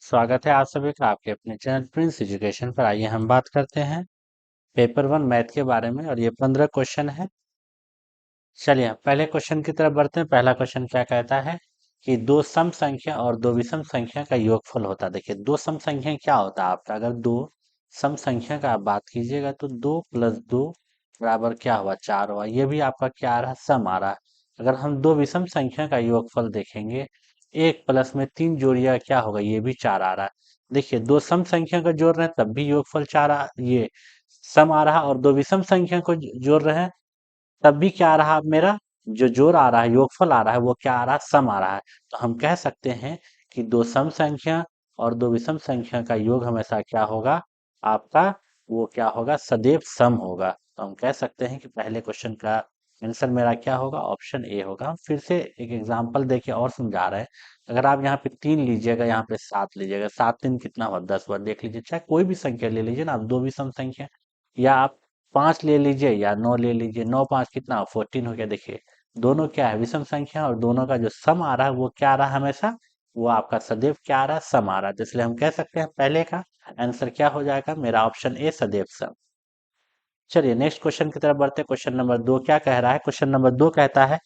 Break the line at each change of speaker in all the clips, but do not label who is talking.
स्वागत है आप सभी का आपके अपने चैनल प्रिंस एजुकेशन पर। आइए हम बात करते हैं पेपर 1 मैथ के बारे में और ये 15 क्वेश्चन है। चलिए हम पहले क्वेश्चन की तरफ बढ़ते हैं। पहला क्वेश्चन क्या कहता है कि दो सम संख्या और दो विषम संख्या का योगफल होता है। देखिए दो सम संख्या क्या होता है आपका, अगर दो सम संख्या का आप बात कीजिएगा तो 2 + 2 बराबर क्या हुआ, 4 हुआ। ये भी आपका क्या आ रहा है, सम आ रहा है। अगर हम दो विषम संख्या का योगफल देखेंगे, एक प्लस में तीन जोड़िया क्या होगा, ये भी 4 आ रहा है। देखिए दो सम संख्या को जोड़ रहे हैं तब भी योगफल 4 ये सम आ रहा है, और दो विषम संख्या को जोड़ रहे हैं तब भी क्या आ रहा है मेरा, जो जोड़ आ रहा है, योगफल आ रहा है, वो क्या आ रहा है, सम आ रहा है। तो हम कह सकते हैं कि दो सम संख्या और दो विषम संख्या का योग हमेशा क्या होगा आपका, वो क्या होगा, सदैव सम होगा। तो हम कह सकते हैं कि पहले क्वेश्चन का आंसर मेरा क्या होगा, ऑप्शन ए होगा। हम फिर से एक एग्जांपल देके और समझा रहे हैं। अगर आप यहाँ पे 3 लीजिएगा, यहाँ पे 7 लीजिएगा, 7 3 कितना हुआ, 10 हुआ। देख लीजिए, चाहे कोई भी संख्या ले लीजिए ना आप, दो विषम संख्या, या आप 5 ले लीजिए या 9 ले लीजिए, 9 5 कितना 14 हो गया। देखिए दोनों क्या है, विषम संख्या, और दोनों का जो सम आ रहा है वो क्या आ रहा है हमेशा, वो आपका सदैव क्या आ रहा है, सम आ रहा है। तो इसलिए हम कह सकते हैं पहले का आंसर क्या हो जाएगा मेरा, ऑप्शन ए, सदैव सम। चलिए नेक्स्ट क्वेश्चन की तरफ बढ़ते हैं। क्वेश्चन नंबर 2 क्या कह रहा है, क्वेश्चन नंबर 2 कहता है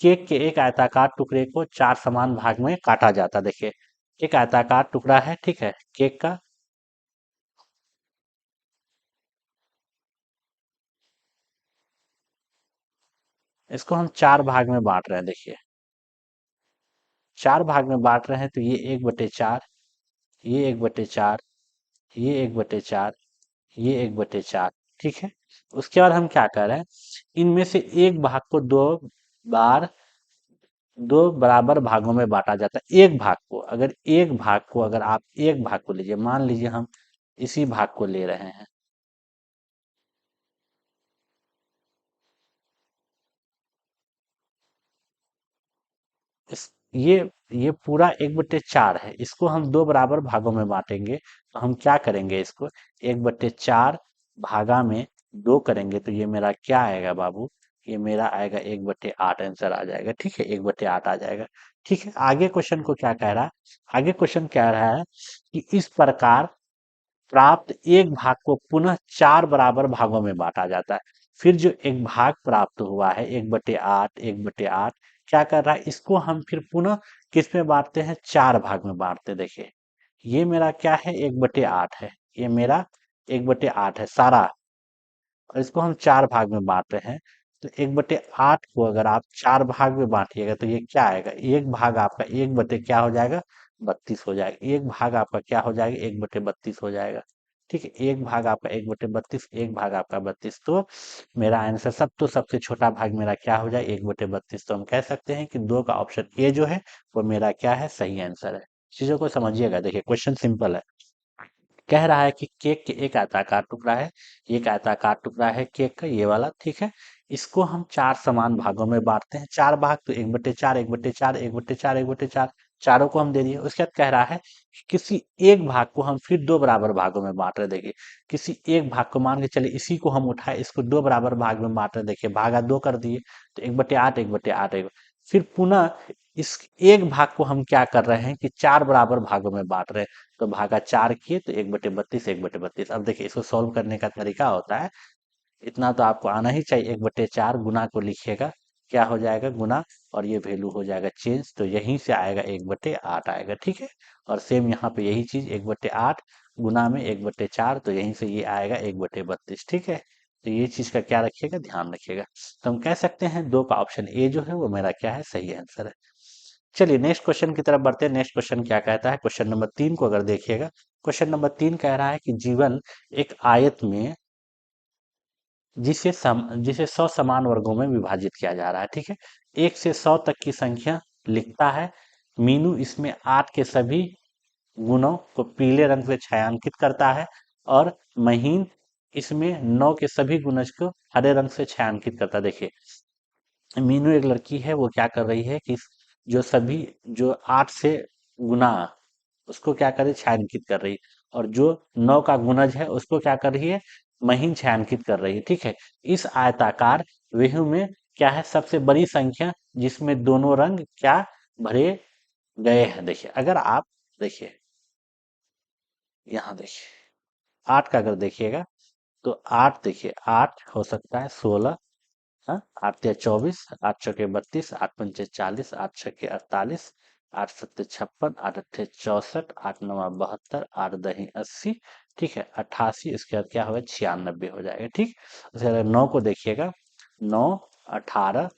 केक के एक आयताकार टुकड़े को चार समान भाग में काटा जाता है। देखिए एक आयताकार टुकड़ा है, ठीक है, केक का, इसको हम चार भाग में बांट रहे हैं। देखिए चार भाग में बांट रहे हैं तो ये 1/4, ये 1/4, ये 1/4, ये 1/4, ठीक है। उसके बाद हम क्या कर रहे हैं, इनमें से एक भाग को बार दो बराबर भागों में बांटा जाता है। एक भाग को, अगर आप एक भाग को लीजिए, मान लीजिए हम इसी भाग को ले रहे हैं, इस ये पूरा 1/4 है, इसको हम दो बराबर भागों में बांटेंगे। तो हम क्या करेंगे, इसको 1/4 भागा में दो करेंगे तो ये मेरा क्या आएगा बाबू, ये मेरा आएगा 1/8 आंसर आ जाएगा, ठीक है, 1/8 आ जाएगा। ठीक है, आगे क्वेश्चन को क्या कह रहा है, आगे क्वेश्चन कह रहा है कि इस प्रकार प्राप्त एक भाग को पुनः चार बराबर भागों में बांटा जाता है। फिर जो एक भाग प्राप्त हुआ है, 1/8, 1/8, क्या कर रहा है, इसको हम फिर पुनः किस में बांटते हैं, चार भाग में बांटते हैं। देखिए ये मेरा क्या है, 1/8 है, ये मेरा 1/8 है सारा, और इसको हम चार भाग में बांट रहे हैं। तो 1/8 को अगर आप चार भाग में बांटिएगा तो ये क्या आएगा, एक भाग आपका एक बटे क्या हो जाएगा, 32 हो जाएगा। एक भाग आपका क्या हो जाएगा, 1/32 हो जाएगा। ठीक है, एक भाग आपका 1/32, एक भाग आपका 32। तो मेरा आंसर सबसे छोटा भाग मेरा क्या हो जाए, 1/32। तो हम कह सकते हैं कि दो का ऑप्शन ए जो है वो मेरा क्या है, सही आंसर है। चीजों को समझिएगा, देखिए क्वेश्चन सिंपल है। कह रहा है कि केक के एक आयताकार टुकड़ा है, एक आयताकार टुकड़ा है केक का, ये वाला, ठीक है। इसको हम चार समान भागों में बांटते हैं, चार भाग तो 1/4, 1/4, 1/4, 1/4, चारों को हम दे दिए। उसके बाद कह रहा है कि किसी एक भाग को हम फिर दो बराबर भागों में बांट रहे। देखिए किसी एक भाग को, मान के चले इसी को हम उठाए, इसको दो बराबर भाग में बांट रहे। देखिए भागा दो कर दिए तो 1/8, 1/8, फिर पुनः इस एक भाग को हम क्या कर रहे हैं कि चार बराबर भागों में बांट रहे हैं। तो भागा चार किए तो 1/32, 1/32। अब देखिए इसको सॉल्व करने का तरीका होता है, इतना तो आपको आना ही चाहिए, 1/4 गुना को लिखिएगा, क्या हो जाएगा गुना, और ये वैल्यू हो जाएगा चेंज, तो यहीं से आएगा 1/8 आएगा, ठीक है। और सेम यहाँ पे यही चीज 1/8 गुना में 1/4, तो यहीं से ये आएगा 1/32, ठीक है। तो ये चीज का क्या रखिएगा, ध्यान रखिएगा। तो हम कह सकते हैं दो का ऑप्शन ए जो है वो मेरा क्या है, सही आंसर है। चलिए नेक्स्ट क्वेश्चन की तरफ बढ़ते हैं। नेक्स्ट क्वेश्चन क्या कहता है, क्वेश्चन नंबर 3 को अगर देखिएगा, क्वेश्चन नंबर 3 कह रहा है कि जीवन एक आयत में जिसे 100 समान वर्गों में विभाजित किया जा रहा है, ठीक है। 1 से 100 तक की संख्या लिखता है। मीनू इसमें 8 के सभी गुणों को पीले रंग से छायांकित करता है, और महीन इसमें 9 के सभी गुणज को हरे रंग से छायांकित करता है। देखिए मीनू एक लड़की है, वो क्या कर रही है कि जो सभी जो 8 से गुना, उसको क्या कर रही है, छायांकित कर रही है, और जो 9 का गुणज है उसको क्या कर रही है, महीन छायांकित कर रही है, ठीक है। इस आयताकार व्यूह में क्या है, सबसे बड़ी संख्या जिसमें दोनों रंग क्या भरे गए हैं। देखिए अगर आप देखिए यहाँ देखिए, 8 का अगर देखिएगा तो 8 देखिए, 8 हो सकता है 16, हाँ, 8 तिया 24, 8 चौके 32, 8 पंचे 40, 8 छक्के 48, 8 सत्ते 56, 8 अट्ठे 64, 8 नवा 72, 8 दही 80, ठीक है, 88, इसके बाद क्या होगा, 96 हो जाएगा, ठीक। उसके बाद 9 को देखिएगा, 9, 18,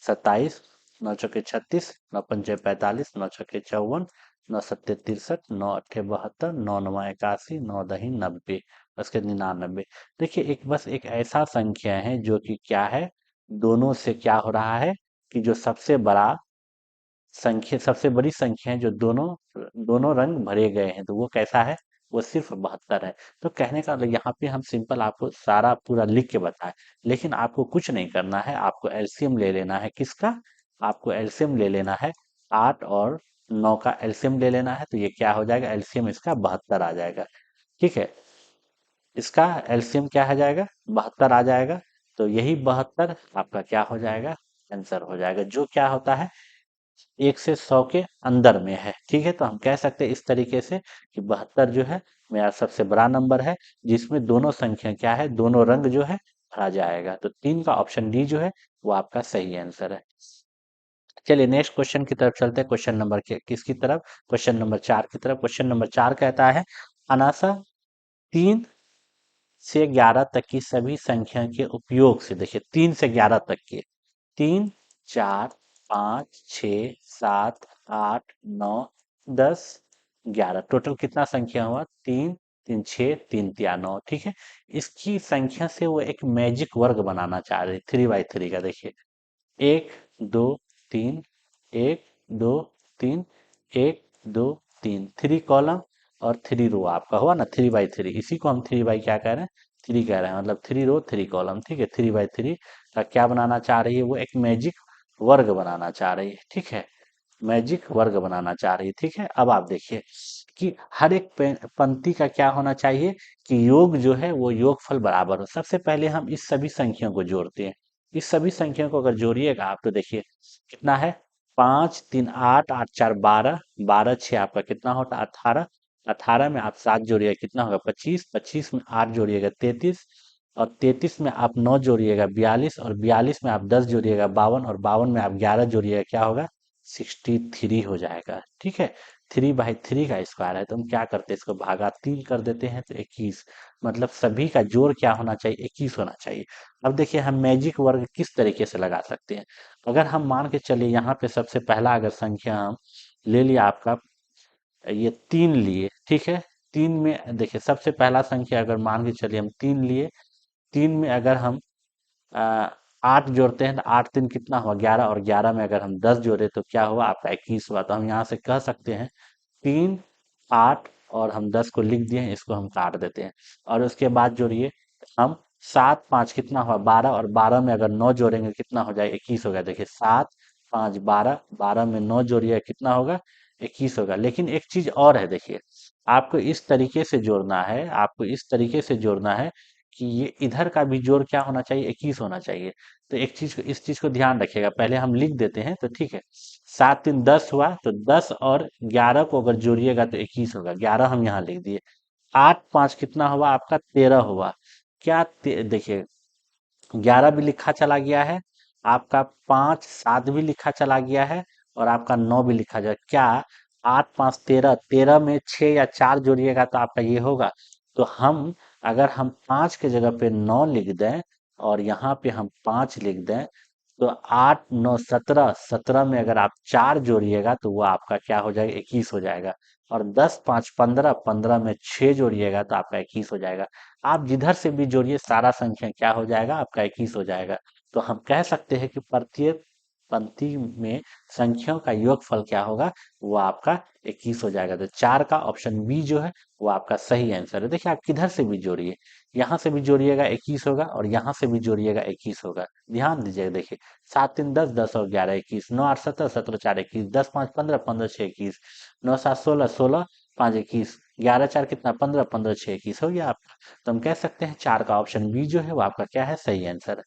27, 9 चौके 36, 9 पंचे 45, 9 छक्के 54, 9 सत्ते 63, 9 अट्ठे 72, 9 नवा 81, 9 दही 90, उसके 99। देखिए, एक बस एक ऐसा संख्या है जो कि क्या है, दोनों से क्या हो रहा है कि जो सबसे बड़ा संख्या, सबसे बड़ी संख्या है, जो दोनों दोनों रंग भरे गए हैं, तो वो कैसा है, वो सिर्फ 72 है। तो कहने का मतलब यहाँ पे हम सिंपल आपको सारा पूरा लिख के बताएं, लेकिन आपको कुछ नहीं करना है, आपको एलसीएम ले लेना है, किसका, आपको एलसीएम ले लेना है, 8 और 9 का एलसीएम ले लेना है, तो ये क्या हो जाएगा, एलसीएम इसका 72 आ जाएगा, ठीक है। इसका एलसीएम क्या आ जाएगा, 72 आ जाएगा। तो यही 72 आपका क्या हो जाएगा, आंसर हो जाएगा, जो क्या होता है, 1 से 100 के अंदर में है, ठीक है। तो हम कह सकते हैं इस तरीके से कि 72 जो है मेरा सबसे बड़ा नंबर है, जिसमें दोनों संख्या क्या है, दोनों रंग जो है भरा जाएगा। तो 3 का ऑप्शन डी जो है वो आपका सही आंसर है। चलिए नेक्स्ट क्वेश्चन की तरफ चलते हैं। क्वेश्चन नंबर के किसकी तरफ, क्वेश्चन नंबर 4 की तरफ। क्वेश्चन नंबर 4 कहता है, अनासा 3 से 11 तक की सभी संख्या के उपयोग से, देखिए 3 से 11 तक के, 3, 4, 5, 6, 7, 8, 9, 10, 11, टोटल कितना संख्या हुआ, 3, 3, 6, 3 तिया 9, ठीक है। इसकी संख्या से वो एक मैजिक वर्ग बनाना चाह रहे, 3 बाई 3 का, देखिए 1, 2, 3, 1, 2, 3, 1, 2, 3, 3 कॉलम और 3 रो आपका हुआ ना, 3 बाई 3, इसी को हम 3 बाई क्या कह रहे हैं, 3 कह रहे हैं, मतलब 3 रो 3 कॉलम, ठीक है। 3 बाई 3 का क्या बनाना चाह रही है, वो एक मैजिक वर्ग बनाना चाह रही है, ठीक है, मैजिक वर्ग बनाना चाह रही है, ठीक है। अब आप देखिए कि हर एक पंक्ति का क्या होना चाहिए कि योग जो है वो योगफल बराबर हो। सबसे पहले हम इस सभी संख्याओं को जोड़ते हैं, इस सभी संख्याओं को अगर जोड़िएगा आप तो देखिए कितना है, 5, 3, 8, 8, 4, 12, 12, 6 आपका कितना होता है, 18, 18 में आप 7 जोड़िएगा कितना होगा, 25, 25 में 8 जोड़िएगा 33, और 33 में आप 9 जोड़िएगा 42, और 42 में आप 10 जोड़िएगा 52, और 52 में आप 11 जोड़िएगा क्या होगा, 63 हो जाएगा, ठीक है। 3 बाई 3 का स्क्वायर है, तो हम क्या करते हैं, इसको भागा 3 कर देते हैं, तो 21, मतलब सभी का जोड़ क्या होना चाहिए, 21 होना चाहिए। अब देखिए हम मैजिक वर्ग किस तरीके से लगा सकते हैं, अगर हम मान के चलिए यहाँ पे सबसे पहला अगर संख्या हम ले लिया आपका, ये 3 लिए, ठीक है। 3 में देखिए सबसे पहला संख्या अगर मान के चलिए हम 3 लिए, 3 में अगर हम आ, 8 जोड़ते हैं तो 8 3 कितना हुआ, 11, और 11 में अगर हम 10 जोड़े तो क्या हुआ आपका, 21 हुआ। तो हम यहाँ से कह सकते हैं 3, 8, और हम 10 को लिख दिए हैं, इसको हम काट देते हैं, और उसके बाद जोड़िए हम 7, 5 कितना हुआ, 12, और 12 में अगर 9 जोड़ेंगे कितना हो जाएगा, 21 होगा। देखिए 7, 5, 12, 12 में 9 जोड़िए कितना होगा, 21 होगा। लेकिन एक चीज और है, देखिए आपको इस तरीके से जोड़ना है, आपको इस तरीके से जोड़ना है कि ये इधर का भी जोड़ क्या होना चाहिए, 21 होना चाहिए। तो एक चीज को, इस चीज को ध्यान रखिएगा, पहले हम लिख देते हैं तो ठीक है। 7 3 10 हुआ, तो 10 और 11 को अगर जोड़िएगा तो 21 होगा, 11 हम यहाँ लिख दिए। 8 5 कितना हुआ आपका, 13 हुआ। क्या देखिए 11 भी लिखा चला गया है, आपका 5 7 भी लिखा चला गया है, और आपका 9 भी लिखा जाए, क्या 8 5 13, 13 में 6 या 4 जोड़िएगा तो आपका ये होगा। तो हम अगर हम 5 के जगह पे 9 लिख दें, और यहाँ पे हम 5 लिख दें, तो 8 9 17, 17 में अगर आप 4 जोड़िएगा तो वो आपका क्या हो जाएगा, 21 हो जाएगा। और 10 5 15, 15 में 6 जोड़िएगा तो आपका 21 हो जाएगा। आप जिधर से भी जोड़िए सारा संख्या क्या हो जाएगा, आपका 21 हो जाएगा। तो हम कह सकते हैं कि प्रत्येक पंक्ति में संख्याओं का योगफल क्या होगा, वो आपका 21 हो जाएगा। तो 4 का ऑप्शन बी जो है वो आपका सही आंसर है। देखिए आप किधर से भी जोड़िए, यहाँ से भी जोड़िएगा 21 होगा, और यहाँ से भी जोड़िएगा 21 होगा। ध्यान दीजिएगा, देखिए 7 3 10, 10 और 11 21, 9 8 17, 17 4 21, 10 5 15, 15 6 21, 9 7 16, 16 5 21, 11 4 कितना 15, 15 6 21 हो गया आपका। तो हम कह सकते हैं 4 का ऑप्शन बी जो है वो आपका क्या है, सही आंसर है।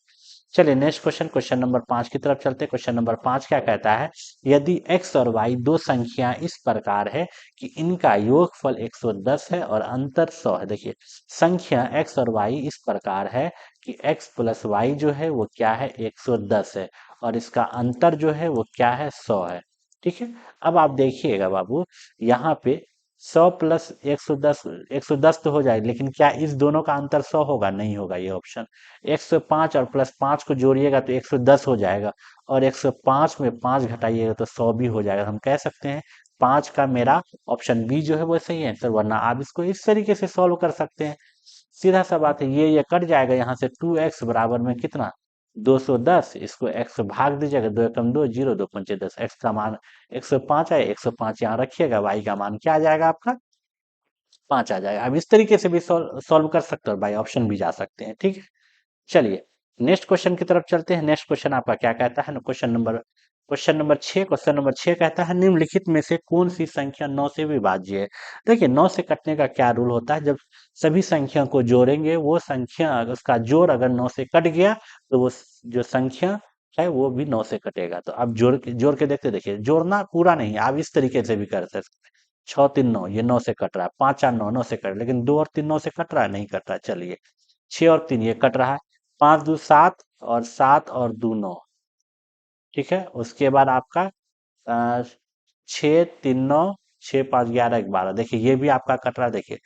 चलिए नेक्स्ट क्वेश्चन, क्वेश्चन नंबर 5 की तरफ चलते हैं। क्वेश्चन नंबर 5 क्या कहता है, यदि x और y दो संख्या इस प्रकार है कि इनका योगफल 110 है और अंतर 100 है। देखिए संख्या x और y इस प्रकार है कि x प्लस वाई जो है वो क्या है 110 है और इसका अंतर जो है वो क्या है 100 है। ठीक है, अब आप देखिएगा बाबू, यहाँ पे 100 प्लस 110, 110 तो हो जाएगा, लेकिन क्या इस दोनों का अंतर 100 होगा? नहीं होगा। ये ऑप्शन 105 और प्लस 5 को जोड़िएगा तो 110 हो जाएगा, और 105 में 5 घटाइएगा तो 100 भी हो जाएगा। हम कह सकते हैं 5 का मेरा ऑप्शन बी जो है वो सही आंसर, वरना आप इसको इस तरीके से सॉल्व कर सकते हैं। सीधा सा बात है, ये कट जाएगा यहाँ से, 2x बराबर में कितना 210, इसको x से भाग दीजिएगा, 2 एकम 2, 0 2 पंचे 10, x का मान 105 आए, 105 यहाँ रखिएगा, y का मान क्या आ जाएगा आपका 5 आ जाएगा। अब इस तरीके से भी सॉल्व कर सकते हो, बाई ऑप्शन भी जा सकते हैं। ठीक है, चलिए नेक्स्ट क्वेश्चन की तरफ चलते हैं। नेक्स्ट क्वेश्चन आपका क्या कहता है ना, क्वेश्चन नंबर 6। क्वेश्चन नंबर 6 कहता है निम्नलिखित में से कौन सी संख्या 9 से विभाज्य है। देखिए 9 से कटने का क्या रूल होता है, जब सभी संख्या को जोड़ेंगे वो संख्या उसका जोड़ अगर 9 से कट गया तो वो जो संख्या है वो भी 9 से कटेगा। तो आप जोड़ के देखते, देखिए जोड़ना पूरा नहीं, आप इस तरीके से भी कर सकते हैं। 6 3 9, ये 9 से कट रहा है, 5 4 9 9 से कट रहा है, लेकिन 2 और 3 9 से कट रहा है, नहीं कट रहा है। चलिए 6 और 3 ये कट रहा है, 5 2 7 और 7 और 2 9। ठीक है, उसके बाद आपका अ, 6 3 9, 6 5 11 12, देखिए ये भी आपका कट रहा है। देखिए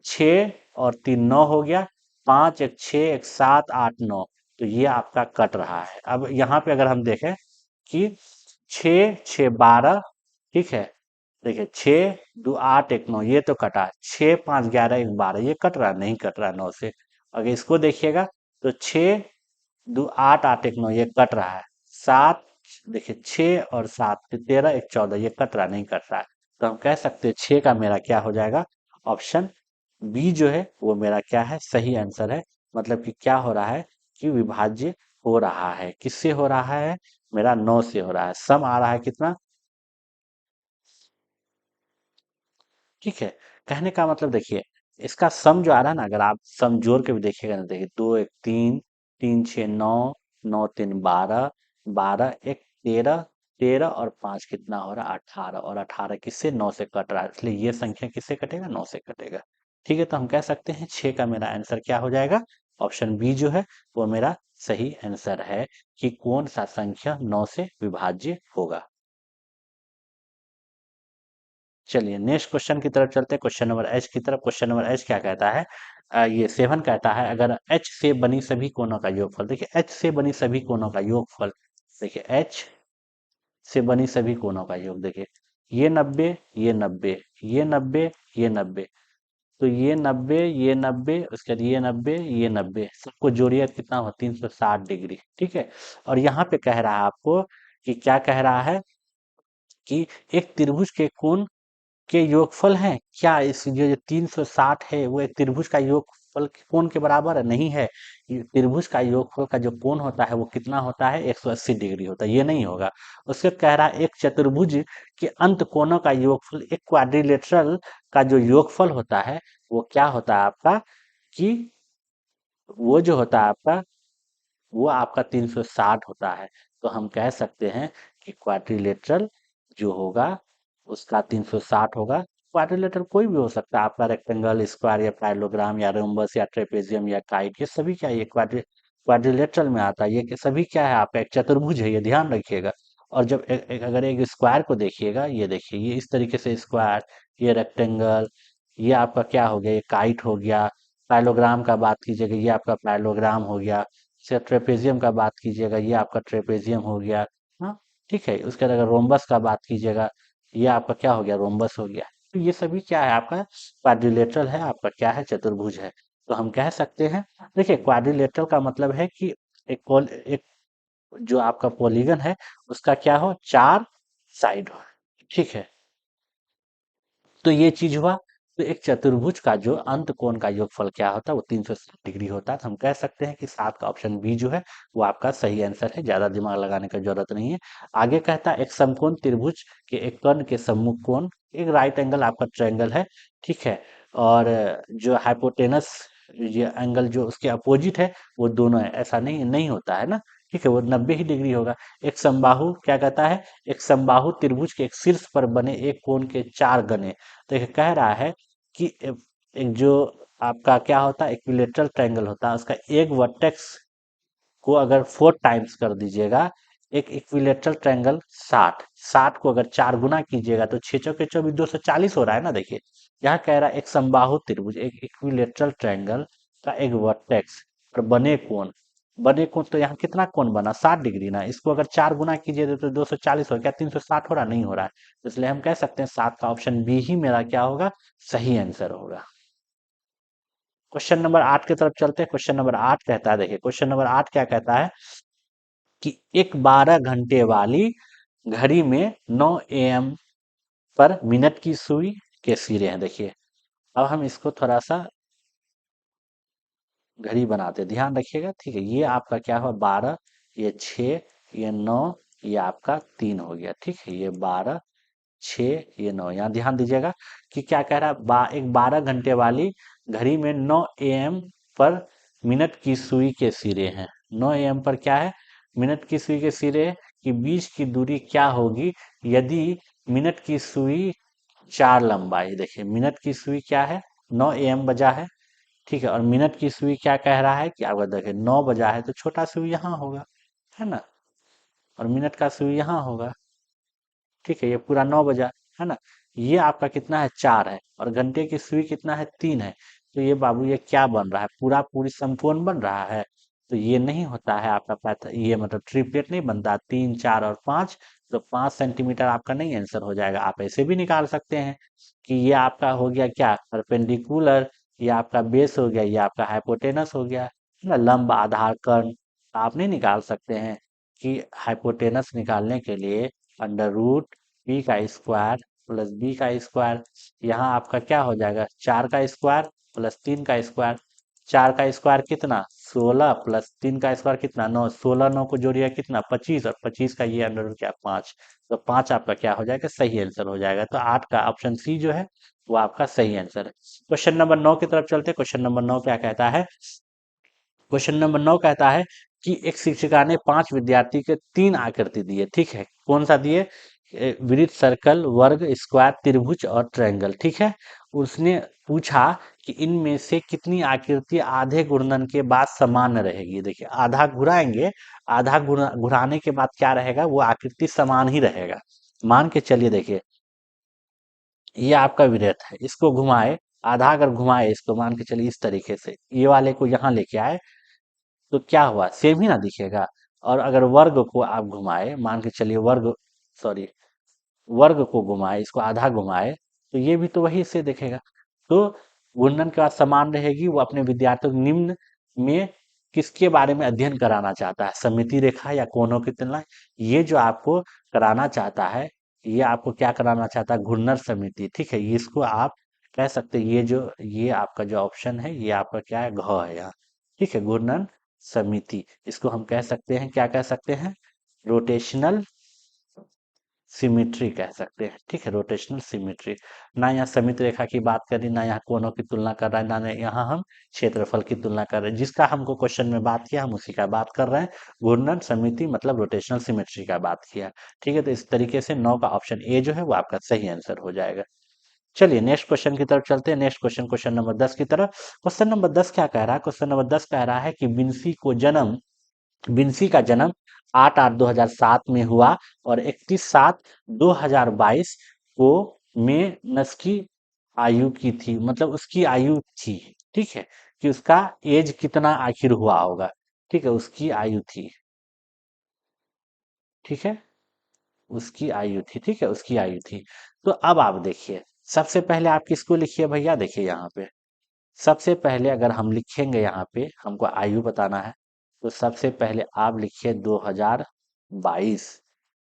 6 और 3 9 हो गया, 5 1 6 1 7 8 9, तो ये आपका कट रहा है। अब यहाँ पे अगर हम देखें कि 6 6 12, ठीक है, देखिए 6 2 8 1 9, ये तो कटा है। 6 5 11 1 12, ये कट रहा है, नहीं कट रहा है 9 से। अगर इसको देखिएगा तो 6 2 8 8 1 9, ये कट रहा है। 7, देखिए 6 और 7 13 1 14, ये कट रहा नहीं कट रहा है। तो हम कह सकते हैं 6 का मेरा क्या हो जाएगा, ऑप्शन बी जो है वो मेरा क्या है, सही आंसर है। मतलब कि क्या हो रहा है कि विभाज्य हो रहा है, किससे हो रहा है, मेरा 9 से हो रहा है। सम आ रहा है कितना, ठीक है। कहने का मतलब देखिए, इसका सम जो आ रहा है ना, अगर आप सम जोड़ के भी देखिएगा ना, देखिए 2 1 3, 3 6 9, 9 3 12, 12 1 13, 13 और 5 कितना हो रहा है 18, और 18 किससे 9 से कट रहा है, इसलिए ये संख्या किससे कटेगा 9 से कटेगा। ठीक है, तो हम कह सकते हैं 6 का मेरा आंसर क्या हो जाएगा, ऑप्शन बी जो है वो मेरा सही आंसर है, कि कौन सा संख्या 9 से विभाज्य होगा। चलिए नेक्स्ट क्वेश्चन की तरफ चलते हैं, क्वेश्चन नंबर एच की तरफ। क्वेश्चन नंबर एच क्या कहता है, ये 7 कहता है अगर एच से बनी सभी कोणों का योगफल। देखिए एच से बनी सभी कोणों का योगफल, देखिए एच से बनी सभी कोणों का योग, देखिए ये 90, ये 90, ये 90, ये 90, तो ये 90, ये 90, उसके बाद ये 90, ये 90, सबको जोड़िए कितना हो 360 डिग्री। ठीक है, और यहाँ पे कह रहा है आपको कि क्या कह रहा है कि एक त्रिभुज के कोण के योगफल हैं क्या, इस ये जो 360 है वो एक त्रिभुज का योगफल के कोण के बराबर है? नहीं है। ये त्रिभुज का योगफल का जो कोण होता है वो कितना होता है 180 डिग्री होता है, ये नहीं होगा। उसके कह रहा है एक चतुर्भुज के अंत कोणों का योगफल, एक क्वाड्रिलेटरल का जो योगफल होता है वो क्या होता है आपका, कि वो जो होता है आपका, वो आपका 360 होता है। तो हम कह सकते हैं कि क्वाड्रिलेटरल जो होगा उसका 360 होगा। क्वाड्रिलेटरल कोई भी हो सकता है आपका, रेक्टेंगल, स्क्वायर या पैरेललोग्राम या रोम्बस या ट्रेपेजियम या काइट, ये सभी क्या है, ये क्वाड्रिलेटरल में आता है। ये सभी क्या है आपका एक चतुर्भुज है, ये ध्यान रखिएगा। और जब अगर एक स्क्वायर को देखिएगा, ये देखिए ये इस तरीके से स्क्वायर, ये रेक्टेंगल, ये आपका क्या हो गया, ये काइट हो गया। पैरेललोग्राम का बात कीजिएगा, ये आपका पैरेललोग्राम हो गया। से ट्रेपेजियम का बात कीजिएगा, ये आपका ट्रेपेजियम हो गया। हाँ, ठीक है, उसके बाद अगर रोम्बस का बात कीजिएगा, ये आपका क्या हो गया, रोम्बस हो गया। तो ये सभी क्या है आपका क्वाड्रिलेटरल है, आपका क्या है चतुर्भुज है। तो हम कह सकते हैं, देखिए क्वाड्रिलेटरल का मतलब है कि एक जो आपका पॉलीगन है उसका क्या हो, 4 साइड हो। ठीक है, तो ये चीज हुआ। तो एक चतुर्भुज का जो अंत कोण का योगफल क्या होता है, वो 360 डिग्री होता है। तो हम कह सकते हैं कि 7 का ऑप्शन बी जो है वो आपका सही आंसर है, ज्यादा दिमाग लगाने की जरूरत नहीं है। आगे कहता है एक समकोण त्रिभुज के एक कर्ण के सम्मुख कोण, एक राइट एंगल आपका ट्रायंगल है, ठीक है, और जो हाइपोटेनस ये एंगल जो उसके अपोजिट है वो दोनों है, ऐसा नहीं नहीं होता है ना। ठीक है, वो 90 ही डिग्री होगा। एक समबाहु क्या कहता है, एक समबाहु त्रिभुज के एक शीर्ष पर बने एक कोण के चार गने। तो ये कह रहा है कि एक जो आपका क्या होता है इक्विलेटरल ट्रायंगल होता है, उसका एक वर्टेक्स को अगर 4 टाइम्स कर दीजिएगा, एक इक्विलेटरल ट्रायंगल 60, 60 को अगर 4 गुना कीजिएगा तो 6 चौके 24 240 हो रहा है ना। देखिए यहाँ कह रहा है एक समबाहु त्रिभुज एक इक्विलेटरल ट्रायंगल का एक वर्टेक्स और बने कोण तो यहाँ कितना कोण बना 60 डिग्री ना, इसको अगर 4 गुना कीजिए तो 240 हो, क्या 360 हो रहा, नहीं हो रहा है। तो इसलिए हम कह सकते हैं 7 का ऑप्शन बी ही मेरा क्या होगा, सही आंसर होगा। क्वेश्चन नंबर 8 की तरफ चलते हैं। क्वेश्चन नंबर 8 कहता है, देखिए क्वेश्चन नंबर 8 क्या कहता है कि एक 12 घंटे वाली घड़ी में 9 AM पर मिनट की सुई के सिरे हैं। देखिए अब हम इसको थोड़ा सा घड़ी बनाते हैं, ध्यान रखिएगा। ठीक है, ये आपका क्या हुआ 12, ये 6, ये 9, ये आपका 3 हो गया। ठीक है, ये 12, 6, ये 9, यहाँ ध्यान दीजिएगा कि क्या कह रहा है एक 12 घंटे वाली घड़ी में 9 AM पर मिनट की सुई के सिरे हैं। 9 AM पर क्या है, मिनट की सुई के सिरे की बीच की दूरी क्या होगी यदि मिनट की सुई 4 लंबाई। देखिए मिनट की सुई क्या है, 9 AM बजा है। ठीक है, और मिनट की सुई क्या कह रहा है कि आपका देखिए 9 बजा है तो छोटा सुई यहाँ होगा, है ना, और मिनट का सुई यहाँ होगा। ठीक है, ये पूरा 9 बजा, है ना। ये आपका कितना है 4 है, और घंटे की सुई कितना है 3 है। तो ये बाबू ये क्या बन रहा है, पूरा पूरी समकोण बन रहा है। तो ये नहीं होता है आपका ये मतलब ट्रिपलेट नहीं बनता, 3 4 और 5। तो 5 सेंटीमीटर आपका नहीं आंसर हो जाएगा। आप ऐसे भी निकाल सकते हैं कि ये आपका हो गया क्या परपेंडिकुलर, ये आपका बेस हो गया, ये आपका हाइपोटेनस हो गया, है ना, लंब आधार कर्ण। आप नहीं निकाल सकते हैं कि हाइपोटेनस निकालने के लिए अंडर रूट बी का स्क्वायर प्लस बी का स्क्वायर, यहाँ आपका क्या हो जाएगा 4 का स्क्वायर प्लस 3 का स्क्वायर। 4 का स्क्वायर कितना 16 प्लस 3 का स्क्वायर कितना 9, 16 9 को जोड़िए कितना 25, और 25 का ये अंडर रूट क्या 5। तो 5 आपका क्या हो जाएगा सही आंसर हो जाएगा। तो 8 का ऑप्शन सी जो है वो आपका सही आंसर है। क्वेश्चन नंबर 9 की तरफ चलते हैं। क्वेश्चन नंबर 9 क्या कहता है, क्वेश्चन नंबर 9 कहता है कि एक शिक्षिका ने 5 विद्यार्थी के 3 आकृति दिए। ठीक है, कौन सा दिए, वृत्त सर्कल वर्ग स्क्वायर त्रिभुज और ट्रायंगल। ठीक है, उसने पूछा कि इनमें से कितनी आकृति आधे घूर्णन के बाद समान रहेगी। देखिए आधा घुराएंगे, आधा घुराने के बाद क्या रहेगा वो आकृति समान ही रहेगा। मान के चलिए देखिए ये आपका वृत्त है, इसको घुमाए, आधा अगर घुमाए इसको मान के चलिए इस तरीके से ये वाले को यहाँ लेके आए तो क्या हुआ सेम ही ना दिखेगा। और अगर वर्ग को आप घुमाए, मान के चलिए वर्ग, सॉरी, वर्ग को घुमाए, इसको आधा घुमाए तो ये भी तो वही से दिखेगा। तो घूर्णन के बाद समान रहेगी। वो अपने विद्यार्थियों को निम्न में किसके बारे में अध्ययन कराना चाहता है, सममिति रेखा या कोणों की तुलना। ये जो आपको कराना चाहता है, ये आपको क्या कराना चाहता है घूर्णन समिति। ठीक है, इसको आप कह सकते हैं ये जो ये आपका जो ऑप्शन है ये आपका क्या है घ है यहाँ। ठीक है, घूर्णन समिति, इसको हम कह सकते हैं क्या कह सकते हैं रोटेशनल सिमिट्री कह सकते हैं। ठीक है, रोटेशनल सिमिट्री। ना यहाँ समित रेखा की बात करी, ना यहाँ कोणों की तुलना कर रहा है, ना यहाँ हम क्षेत्रफल की तुलना कर रहे हैं। जिसका हमको क्वेश्चन में बात किया हम उसी का बात कर रहे हैं। घूर्णन समिति मतलब रोटेशनल सिमेट्री का बात किया। ठीक है, तो इस तरीके से 9 का ऑप्शन ए जो है वो आपका सही आंसर हो जाएगा। चलिए नेक्स्ट क्वेश्चन की तरफ चलते हैं। नेक्स्ट क्वेश्चन क्वेश्चन नंबर 10 की तरफ। क्वेश्चन नंबर 10 क्या कह रहा है, क्वेश्चन नंबर 10 कह रहा है कि विंसी का जन्म 8/8/2007 में हुआ और 31/7/2022 को में नस्की आयु की थी, मतलब उसकी आयु थी। ठीक है, कि उसका एज कितना आखिर हुआ होगा। ठीक है, उसकी आयु थी। ठीक है, उसकी आयु थी। ठीक है, उसकी आयु थी। तो अब आप देखिए सबसे पहले आप किसको लिखिए भैया, देखिए यहाँ पे सबसे पहले अगर हम लिखेंगे यहाँ पे हमको आयु बताना है तो सबसे पहले आप लिखिए 2022।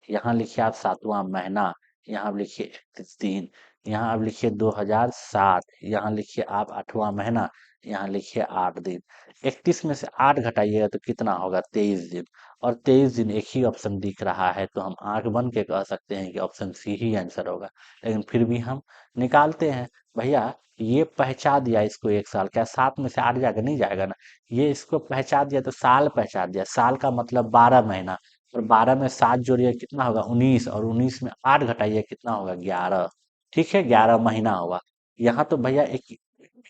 यहाँ लिखिए आप 7वां महीना, यहाँ आप लिखिए 31 दिन। यहाँ आप लिखिए 2007, यहाँ लिखिए आप 8वां महीना, यहाँ लिखिए 8 दिन। 31 में से 8 घटाइएगा तो कितना होगा? 23 दिन। और 23 दिन एक ही ऑप्शन दिख रहा है, तो हम आंख बन के कह सकते हैं कि ऑप्शन सी ही आंसर होगा। लेकिन फिर भी हम निकालते हैं। भैया ये पहचान दिया इसको 1 साल, क्या 7 में से 8 जाकर नहीं जाएगा ना? ये इसको पहचान दिया तो साल पहचान दिया, साल का मतलब 12 महीना। और 12 में 7 जोड़िए कितना होगा? 19। और 19 में 8 घटाइए कितना होगा? 11। ठीक है, 11 महीना होगा। यहाँ तो भैया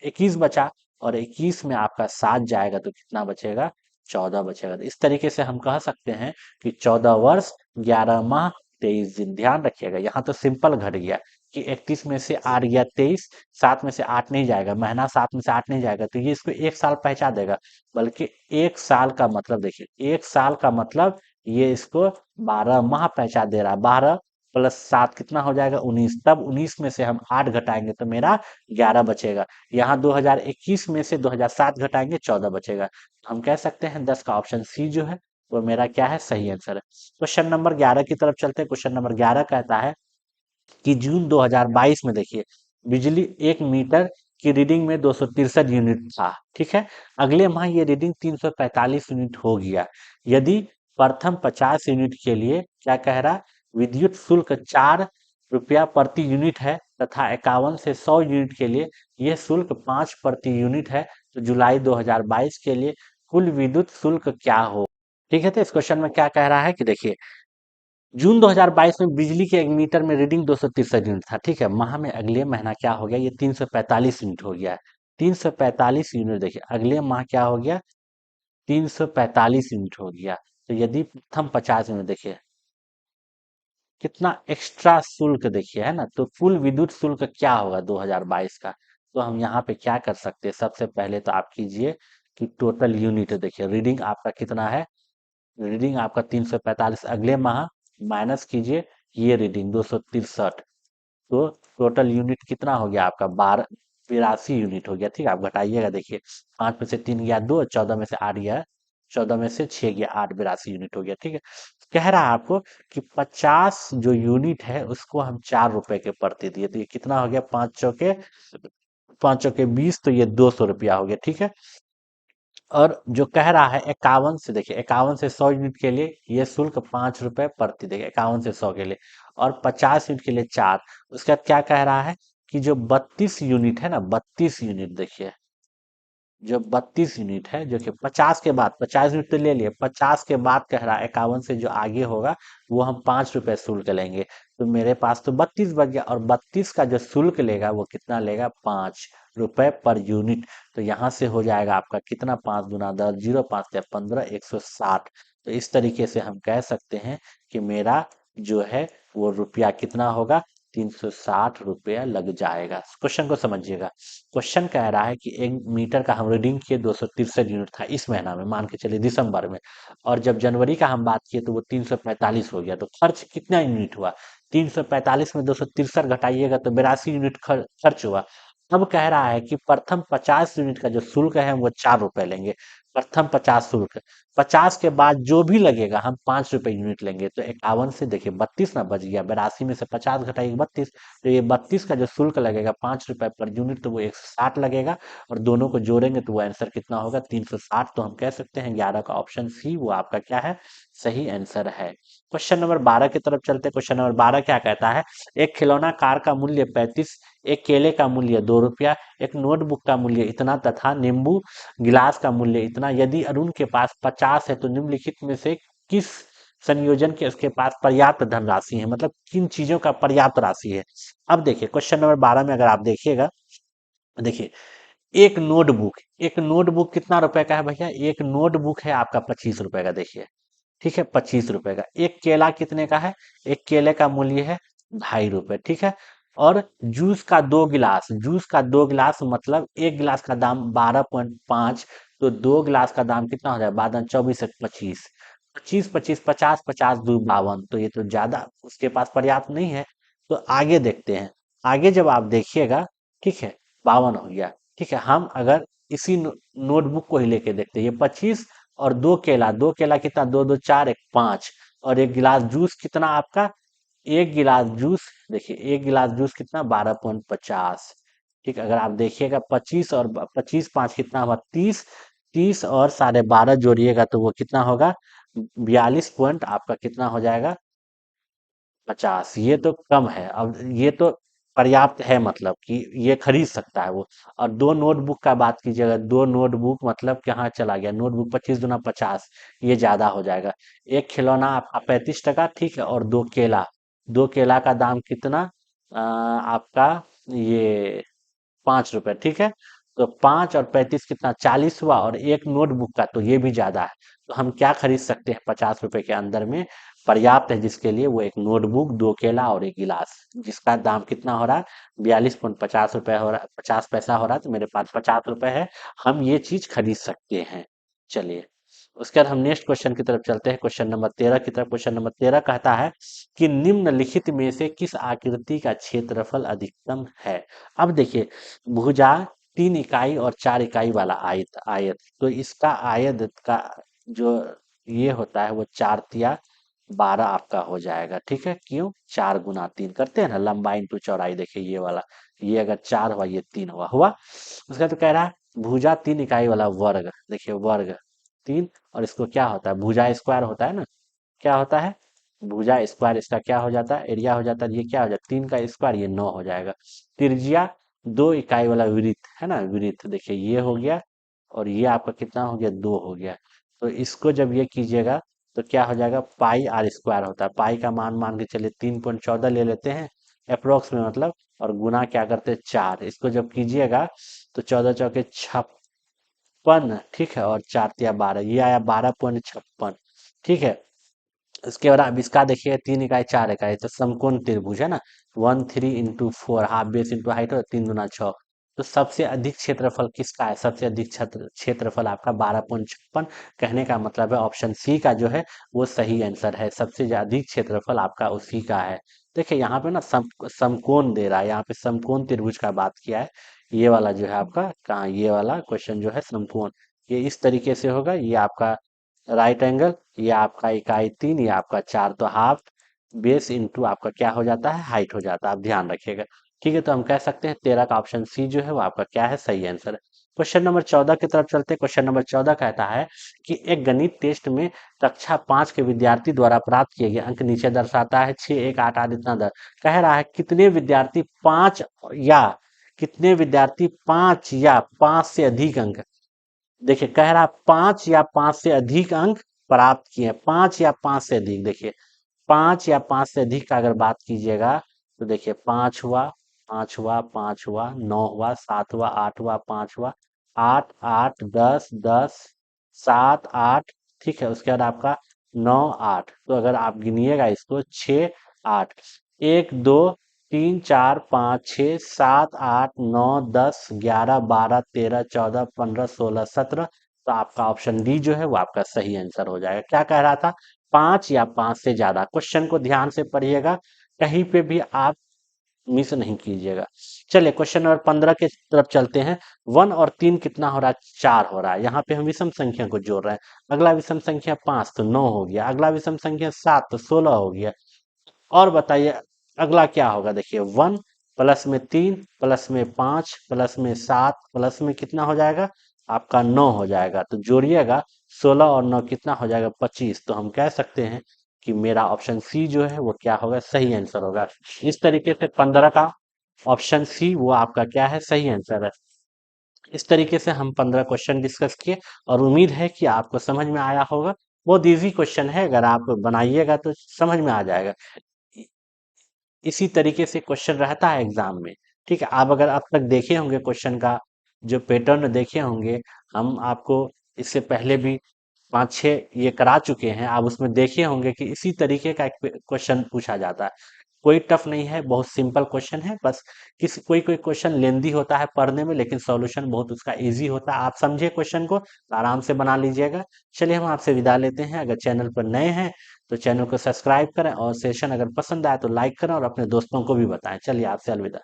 21 बचा, और 21 में आपका 7 जाएगा तो कितना बचेगा? 14 बचेगा। तो इस तरीके से हम कह सकते हैं कि 14 वर्ष 11 माह 23 दिन। ध्यान रखिएगा, यहाँ तो सिंपल घट गया कि 31 में से 8 गया 23, 7 में से 8 नहीं जाएगा, महीना 7 में से 8 नहीं जाएगा, तो ये इसको 1 साल पहचान देगा। बल्कि 1 साल का मतलब देखिए, 1 साल का मतलब ये इसको 12 माह पहचान दे रहा है। 12 + 7 कितना हो जाएगा? 19। तब 19 में से हम 8 घटाएंगे तो मेरा 11 बचेगा। यहाँ 2021 में से 2007 घटाएंगे, 14 बचेगा। हम कह सकते हैं 10 का ऑप्शन सी जो है वो मेरा क्या है? सही आंसर है। क्वेश्चन नंबर 11 की तरफ चलते हैं। क्वेश्चन नंबर 11 कहता है कि जून 2022 में देखिए, बिजली 1 मीटर की रीडिंग में 263 यूनिट था। ठीक है, अगले माह ये रीडिंग 345 यूनिट हो गया। यदि प्रथम 50 यूनिट के लिए क्या कह रहा? विद्युत शुल्क 4 रुपया प्रति यूनिट है, तथा 51 से 100 यूनिट के लिए यह शुल्क 5 प्रति यूनिट है, तो जुलाई 2022 के लिए कुल विद्युत शुल्क क्या हो? ठीक है, तो इस क्वेश्चन में क्या कह रहा है कि देखिए, जून 2022 में बिजली के 1 मीटर में रीडिंग 263 यूनिट था। ठीक है, माह में अगले महीना क्या हो गया? ये 345 यूनिट हो गया है। 345 यूनिट, देखिए अगले माह क्या हो गया? 345 यूनिट हो गया। तो यदि प्रथम 50 यूनिट, देखिए कितना एक्स्ट्रा शुल्क देखिए, है ना? तो कुल विद्युत शुल्क क्या होगा 2022 का? तो हम यहाँ पे क्या कर सकते हैं? सबसे पहले तो आप कीजिए कि टोटल यूनिट, देखिए रीडिंग आपका कितना है? रीडिंग आपका 345 अगले माह, माइनस कीजिए ये रीडिंग 263, तो टोटल यूनिट कितना हो गया आपका? 82 यूनिट हो गया। ठीक है, आप घटाइएगा, देखिए 5 में से 3 गया 2, 14 में से 8 गया, 14 में से 6 गया 8, 82 यूनिट हो गया। ठीक है, कह रहा है आपको कि 50 जो यूनिट है उसको हम 4 रुपए के प्रति दिए, तो ये कितना हो गया? 5 चौके 20, तो ये 200 रुपया हो गया। ठीक है, और जो कह रहा है 51 से, देखिए 51 से 100 यूनिट के लिए ये शुल्क 5 रुपए प्रति, देखिए 51 से 100 के लिए, और 50 यूनिट के लिए 4। उसके बाद क्या कह रहा है कि जो 32 यूनिट है ना, 32 यूनिट देखिए, जो 32 यूनिट है, जो कि 50 के बाद, 50 यूनिट तो ले लिए, 50 के बाद कह रहा है 51 से जो आगे होगा वो हम 5 रुपए शुल्क लेंगे। तो मेरे पास तो 32 बच गया, और 32 का जो शुल्क लेगा वो कितना लेगा? 5 रुपए पर यूनिट। तो यहाँ से हो जाएगा आपका कितना? 5 × 10, 0 5 या 15, 160। तो इस तरीके से हम कह सकते हैं कि मेरा जो है वो रुपया कितना होगा? 360 रुपया लग जाएगा। क्वेश्चन को समझिएगा। क्वेश्चन कह रहा है कि 1 मीटर का हम रीडिंग किए 263 यूनिट था इस महीना में, मान के चलिए दिसंबर में, और जब जनवरी का हम बात किए तो वो 345 हो गया। तो खर्च कितना यूनिट हुआ? 345 में 263 घटाइएगा तो 82 यूनिट खर्च हुआ। अब कह रहा है कि प्रथम 50 यूनिट का जो शुल्क है वो 4 रुपए लेंगे। प्रथम 50 शुल्क, 50 के बाद जो भी लगेगा हम 5 रुपए यूनिट लेंगे। तो 51 से देखिए 32 ना बच गया, 82 में से 50 घटाइए 32, तो ये 32 का जो शुल्क लगेगा 5 रुपए पर यूनिट, तो वो 160 लगेगा। और दोनों को जोड़ेंगे तो वो आंसर कितना होगा? 360। तो हम कह सकते हैं 11 का ऑप्शन सी वो आपका क्या है? सही आंसर है। क्वेश्चन नंबर 12 की तरफ चलते हैं। क्वेश्चन नंबर 12 क्या कहता है? एक खिलौना कार का मूल्य 35, एक केले का मूल्य 2 रुपया, एक नोटबुक का मूल्य इतना, तथा नींबू गिलास का मूल्य इतना। यदि अरुण के पास 50 है तो निम्नलिखित में से किस संयोजन के उसके पास पर्याप्त धनराशि है? मतलब किन चीजों का पर्याप्त राशि है? अब देखिए क्वेश्चन नंबर 12 में अगर आप देखिएगा, देखिए एक नोटबुक, एक नोटबुक कितना रुपए का है भैया? एक नोटबुक है आपका 25 रुपए का, देखिए ठीक है, 25 रुपए का। एक केला कितने का है? एक केले का मूल्य है 2.5 रुपए। ठीक है, और जूस का 2 गिलास, जूस का 2 गिलास मतलब एक गिलास का दाम 12.5, तो 2 गिलास का दाम कितना हो जाए? 12 24 25, 25 25 50, 50 दो 52, तो ये तो ज्यादा उसके पास पर्याप्त नहीं है। तो आगे देखते हैं, आगे जब आप देखिएगा, ठीक है, 52 हो गया। ठीक है, हम अगर इसी नोटबुक को ही लेके देखते हैं, ये 25 और 2 केला, 2 केला कितना? 2 2 4 1 5, और एक गिलास जूस कितना आपका? एक गिलास जूस, देखिए एक गिलास जूस कितना 12.50। ठीक, अगर आप देखिएगा 25 और 25 5 कितना हुआ 30, 30 और 12.5 जोड़िएगा तो वो कितना होगा 42 पॉइंट आपका कितना हो जाएगा 50। ये तो कम है, अब ये तो पर्याप्त है, मतलब कि ये खरीद सकता है वो। और दो नोटबुक का बात कीजिएगा, दो नोटबुक मतलब कहाँ चला गया, नोटबुक 25 दूना 50, ये ज्यादा हो जाएगा। एक खिलौना आपका 35 टका, ठीक है, और दो केला, दो केला का दाम कितना आपका ये 5 रुपए, ठीक है। तो 5 और 35 कितना 40 हुआ, और एक नोटबुक का तो ये भी ज्यादा है। तो हम क्या खरीद सकते हैं 50 रुपए के अंदर में, पर्याप्त है जिसके लिए, वो एक नोटबुक, दो केला और एक गिलास, जिसका दाम कितना हो रहा है 42.50 रुपए हो रहा है, 50 पैसा हो रहा है। तो मेरे पास 50 रुपए है, हम ये चीज खरीद सकते हैं। चलिए, उसके बाद हम नेक्स्ट क्वेश्चन की तरफ चलते हैं, क्वेश्चन नंबर 13 की तरफ। क्वेश्चन नंबर 13 कहता है कि निम्नलिखित में से किस आकृति का क्षेत्रफल अधिकतम है। अब देखिए, भुजा 3 इकाई और 4 इकाई वाला आयत, आयत तो इसका आयत का जो ये होता है वो 4 तिया 12 आपका हो जाएगा, ठीक है। क्यों, 4 गुना 3 करते हैं ना, लंबाई इंटू चौड़ाई। देखिए ये वाला, ये अगर 4 हुआ, ये 3 हुआ हुआ। उसका तो कह रहा है भुजा 3 इकाई वाला वर्ग, देखिए वर्ग 3, और इसको क्या होता है भुजा स्क्वायर होता है ना, क्या होता है भुजा स्क्वायर, इसका क्या हो जाता है एरिया हो जाता है, ये क्या हो जाता है 3 का स्क्वायर, ये 9 हो जाएगा। त्रिज्या 2 इकाई वाला वृत्त है ना, वृत्त देखिए ये हो गया, और ये आपका कितना हो गया 2 हो गया। तो इसको जब ये कीजिएगा तो क्या हो जाएगा पाई आर स्क्वायर होता है, पाई का मान मान के चलिए 3.14 ले लेते हैं अप्रोक्स में, मतलब, और गुना क्या करते हैं 4, इसको जब कीजिएगा तो 14 चौके 56, ठीक है, और 4 तिया 12, ये आया 12.56, ठीक है। इसके बाद अब इसका देखिए 3 इकाई 4 इकाई, तो समकोण त्रिभुज है ना, 1 3 into 4, half base into height, और 3 दूना 6। तो सबसे अधिक क्षेत्रफल किसका है, सबसे अधिक क्षेत्रफल आपका 12.56। कहने का मतलब है ऑप्शन सी का जो है वो सही आंसर है, सबसे अधिक क्षेत्रफल आपका उसी का है। देखिए यहाँ पे ना समकोण दे रहा है, यहाँ पे समकोण त्रिभुज का बात किया है। ये वाला जो है आपका कहाँ, ये वाला क्वेश्चन जो है समकोण, ये इस तरीके से होगा, ये आपका राइट एंगल, ये आपका इकाई 3, ये आपका 4, तो हाफ बेस इंटू आपका क्या हो जाता है हाइट हो जाता है, आप ध्यान रखिएगा। ठीक है, तो हम कह सकते हैं 13 का ऑप्शन सी जो है वो आपका क्या है सही आंसर है। क्वेश्चन नंबर 14 की तरफ चलते हैं। क्वेश्चन नंबर 14 कहता है कि एक गणित टेस्ट में कक्षा 5 के विद्यार्थी द्वारा प्राप्त किए गए अंक नीचे दर्शाता है, 6 1 8 आदि इतना दर। कह रहा है कितने विद्यार्थी 5 या कितने विद्यार्थी 5 या 5 से अधिक अंक, देखिए कह रहा 5 या 5 से अधिक अंक प्राप्त किए, 5 या 5 से अधिक। देखिए 5 या 5 से अधिक का अगर बात कीजिएगा तो देखिए 5 हुआ 5 हुआ 5 हुआ 9 हुआ 7 हुआ 8 हुआ 5 हुआ 8 8 10 10 7 8, ठीक है। उसके बाद आपका 9 8, तो अगर आप गिनिएगा इसको 6 8, 1 2 3 4 5 6 7 8 9 10 11 12 13 14 15 16 17, तो आपका ऑप्शन डी जो है वो आपका सही आंसर हो जाएगा। क्या कह रहा था 5 या 5 से ज्यादा। क्वेश्चन को ध्यान से पढ़िएगा, कहीं पे भी आप मिस नहीं कीजिएगा। चलिए क्वेश्चन नंबर 15 के तरफ चलते हैं। 1 और 3 कितना हो रहा है 4 हो रहा है, यहाँ पे हम विषम संख्या को जोड़ रहे हैं। अगला विषम संख्या 5 तो 9 हो गया, अगला विषम संख्या 7 तो 16 हो गया। और बताइए अगला क्या होगा, देखिए 1 प्लस में 3 प्लस में 5 प्लस में 7 प्लस में कितना हो जाएगा आपका 9 हो जाएगा। तो जोड़िएगा 16 और 9 कितना हो जाएगा 25। तो हम कह सकते हैं कि मेरा ऑप्शन सी जो है वो क्या होगा सही आंसर होगा। इस तरीके से 15 का ऑप्शन सी वो आपका क्या है सही आंसर है। इस तरीके से हम 15 क्वेश्चन डिस्कस किए, और उम्मीद है कि आपको समझ में आया होगा। बहुत इजी क्वेश्चन है, अगर आप बनाइएगा तो समझ में आ जाएगा। इ- इसी तरीके से क्वेश्चन रहता है एग्जाम में। ठीक है, आप अगर अब तक देखे होंगे क्वेश्चन का जो पैटर्न देखे होंगे, हम आपको इससे पहले भी 5 6 ये करा चुके हैं, आप उसमें देखे होंगे कि इसी तरीके का एक क्वेश्चन पूछा जाता है। कोई टफ नहीं है, बहुत सिंपल क्वेश्चन है। बस किसी कोई कोई क्वेश्चन लेंदी होता है पढ़ने में, लेकिन सॉल्यूशन बहुत उसका इजी होता है। आप समझे क्वेश्चन को तो आराम से बना लीजिएगा। चलिए हम आपसे विदा लेते हैं। अगर चैनल पर नए हैं तो चैनल को सब्सक्राइब करें, और सेशन अगर पसंद आए तो लाइक करें और अपने दोस्तों को भी बताएं। चलिए आपसे अलविदा।